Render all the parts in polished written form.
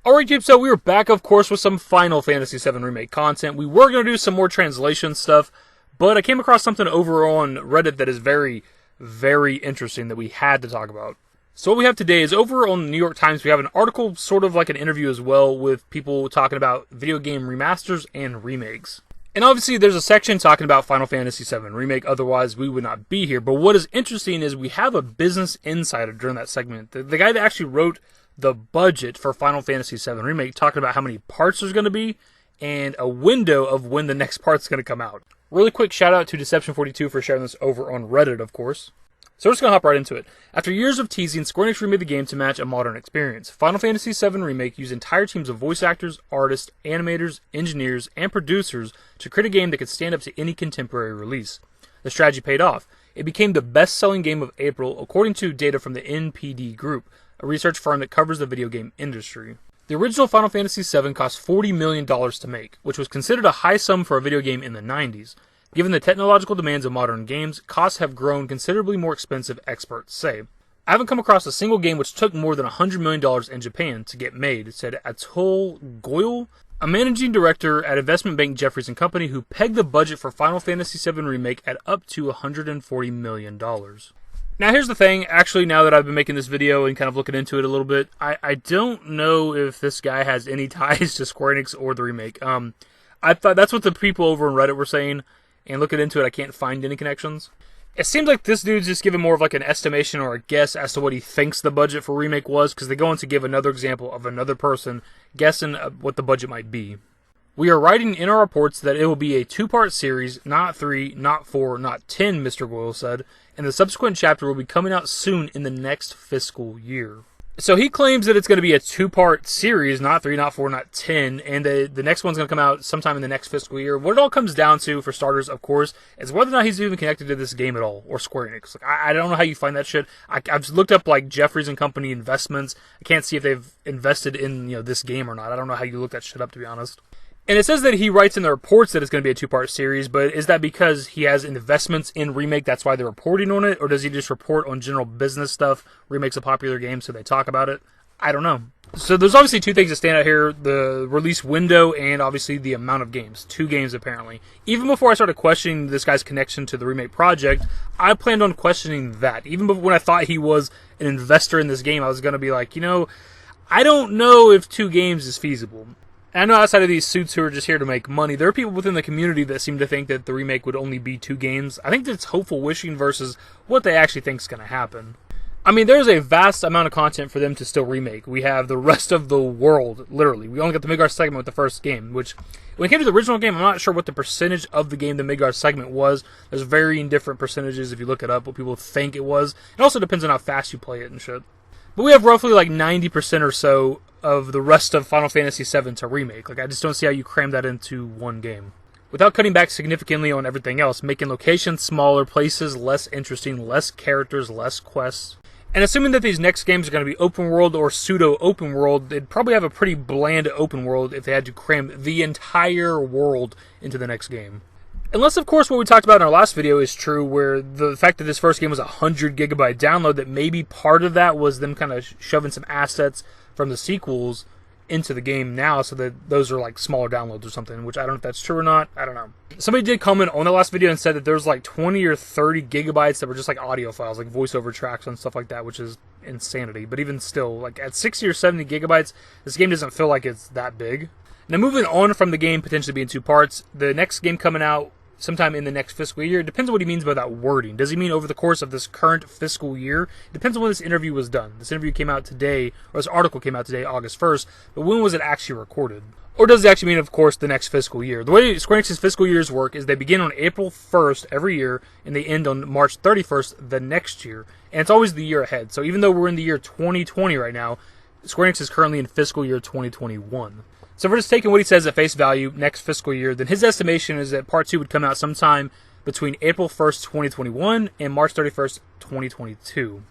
Alright, Jeep, so we were back, of course, with some Final Fantasy VII Remake content. We were going to do some more translation stuff, but I came across something over on Reddit that is very, very interesting that we had to talk about. So what we have today is over on the New York Times, we have an article, sort of like an interview as well, with people talking about video game remasters and remakes. And obviously there's a section talking about Final Fantasy VII Remake, otherwise we would not be here. But what is interesting is we have a business insider during that segment. The guy that actually wrote the budget for Final Fantasy VII Remake, talking about how many parts there's going to be, and a window of when the next part's going to come out. Really quick shout out to Deception42 for sharing this over on Reddit, of course. So we're just going to hop right into it. After years of teasing, Square Enix remade the game to match a modern experience. Final Fantasy VII Remake used entire teams of voice actors, artists, animators, engineers, and producers to create a game that could stand up to any contemporary release. The strategy paid off. It became the best-selling game of April, according to data from the NPD Group, a research firm that covers the video game industry. The original Final Fantasy VII cost $40 million to make, which was considered a high sum for a video game in the 90s. Given the technological demands of modern games, costs have grown considerably more expensive, experts say. I haven't come across a single game which took more than $100 million in Japan to get made, said Atul Goyal, a managing director at investment bank Jefferies & Company, who pegged the budget for Final Fantasy VII Remake at up to $140 million. Now here's the thing, actually now that I've been making this video and kind of looking into it a little bit, I don't know if this guy has any ties to Square Enix or the remake. I thought that's what the people over on Reddit were saying, and looking into it I can't find any connections. It seems like this dude's just giving more of like an estimation or a guess as to what he thinks the budget for remake was, because they go on to give another example of another person guessing what the budget might be. We are writing in our reports that it will be a 2-part series, not 3, not 4, not 10, Mr. Goyle said, and the subsequent chapter will be coming out soon in the next fiscal year. So he claims that it's going to be a 2-part series, not 3, not 4, not 10, and the next one's going to come out sometime in the next fiscal year. What it all comes down to, for starters, of course, is whether or not he's even connected to this game at all, or Square Enix. Like, I don't know how you find that shit. I've looked up like Jefferies & Company investments. I can't see if they've invested in this game or not. I don't know how you look that shit up, to be honest. And it says that he writes in the reports that it's going to be a 2-part series, but is that because he has investments in Remake, that's why they're reporting on it? Or does he just report on general business stuff? Remake's a popular game, so they talk about it? I don't know. So there's obviously two things that stand out here, the release window and obviously the amount of games. 2 games, apparently. Even before I started questioning this guy's connection to the Remake project, I planned on questioning that. Even when I thought he was an investor in this game, I was going to be like, I don't know if 2 games is feasible. And I know outside of these suits who are just here to make money, there are people within the community that seem to think that the remake would only be 2 games. I think that's hopeful wishing versus what they actually think is going to happen. I mean, there's a vast amount of content for them to still remake. We have the rest of the world, literally. We only got the Midgar segment with the first game, which, when it came to the original game, I'm not sure what the percentage of the game the Midgar segment was. There's varying different percentages if you look it up, what people think it was. It also depends on how fast you play it and shit. But we have roughly like 90% or so of the rest of Final Fantasy VII to remake. Like, I just don't see how you cram that into one game. Without cutting back significantly on everything else, making locations smaller, places less interesting, less characters, less quests. And assuming that these next games are going to be open world or pseudo-open world, they'd probably have a pretty bland open world if they had to cram the entire world into the next game. Unless, of course, what we talked about in our last video is true, where the fact that this first game was a 100 gigabyte download, that maybe part of that was them kind of shoving some assets from the sequels into the game now, so that those are like smaller downloads or something, which I don't know if that's true or not. I don't know. Somebody did comment on the last video and said that there's like 20 or 30 gigabytes that were just like audio files, like voiceover tracks and stuff like that, which is insanity. But even still, like at 60 or 70 gigabytes, this game doesn't feel like it's that big. Now, moving on from the game potentially being 2 parts, the next game coming out sometime in the next fiscal year. It depends on what he means by that wording. Does he mean over the course of this current fiscal year? It depends on when this interview was done. This interview came out today, or this article came out today, August 1st, but when was it actually recorded? Or does it actually mean, of course, the next fiscal year? The way Square Enix's fiscal years work is they begin on April 1st every year, and they end on March 31st the next year. And it's always the year ahead. So even though we're in the year 2020 right now, Square Enix is currently in fiscal year 2021. So if we're just taking what he says at face value, next fiscal year, then his estimation is that Part 2 would come out sometime between April 1st, 2021 and March 31st, 2022.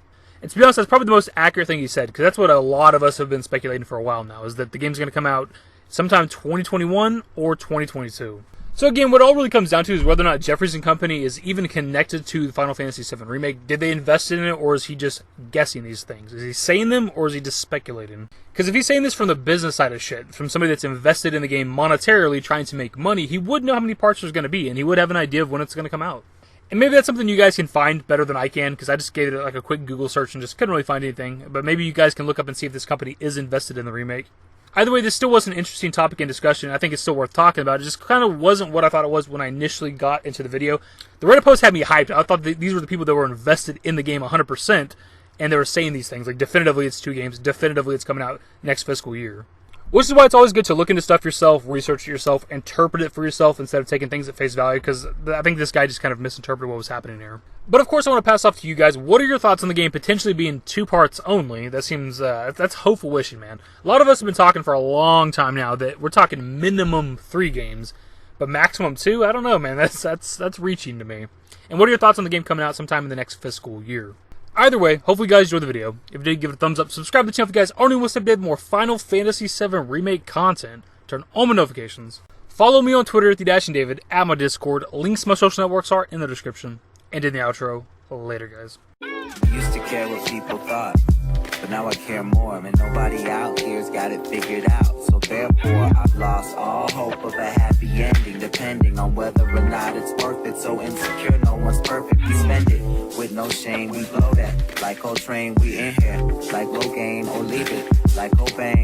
And to be honest, that's probably the most accurate thing he said, because that's what a lot of us have been speculating for a while now, is that the game's going to come out sometime 2021 or 2022. So again, what it all really comes down to is whether or not Jeffries and company is even connected to the Final Fantasy VII Remake. Did they invest in it, or is he just guessing these things? Is he saying them, or is he just speculating? Because if he's saying this from the business side of shit, from somebody that's invested in the game monetarily trying to make money, he would know how many parts there's going to be, and he would have an idea of when it's going to come out. And maybe that's something you guys can find better than I can, because I just gave it like a quick Google search and just couldn't really find anything. But maybe you guys can look up and see if this company is invested in the remake. Either way, this still was an interesting topic in discussion. I think it's still worth talking about. It just kind of wasn't what I thought it was when I initially got into the video. The Reddit post had me hyped. I thought these were the people that were invested in the game 100%, and they were saying these things. Like, definitively it's 2 games. Definitively it's coming out next fiscal year. Which is why it's always good to look into stuff yourself, research it yourself, interpret it for yourself instead of taking things at face value, because I think this guy just kind of misinterpreted what was happening here. But of course I want to pass off to you guys. What are your thoughts on the game potentially being 2 parts only? That seems, that's hopeful wishing, man. A lot of us have been talking for a long time now that we're talking minimum 3 games, but maximum 2? I don't know, man. That's reaching to me. And what are your thoughts on the game coming out sometime in the next fiscal year? Either way, hopefully you guys enjoyed the video. If you did, give it a thumbs up. Subscribe to the channel if you guys are new. What's up, did more Final Fantasy VII Remake content. Turn on my notifications. Follow me on Twitter at @DashingDavid, at my Discord. Links to my social networks are in the description. And in the outro. Later, guys. Used to care what people thought, but now I care more. And nobody out here's got it figured out. So therefore, I've lost all hope of a happy ending, depending on whether or not it's worth it. So insecure, no one's perfect. We spend it with no shame. We blow that like Coltrane. We in here like Low Gain or leave it like Cobain.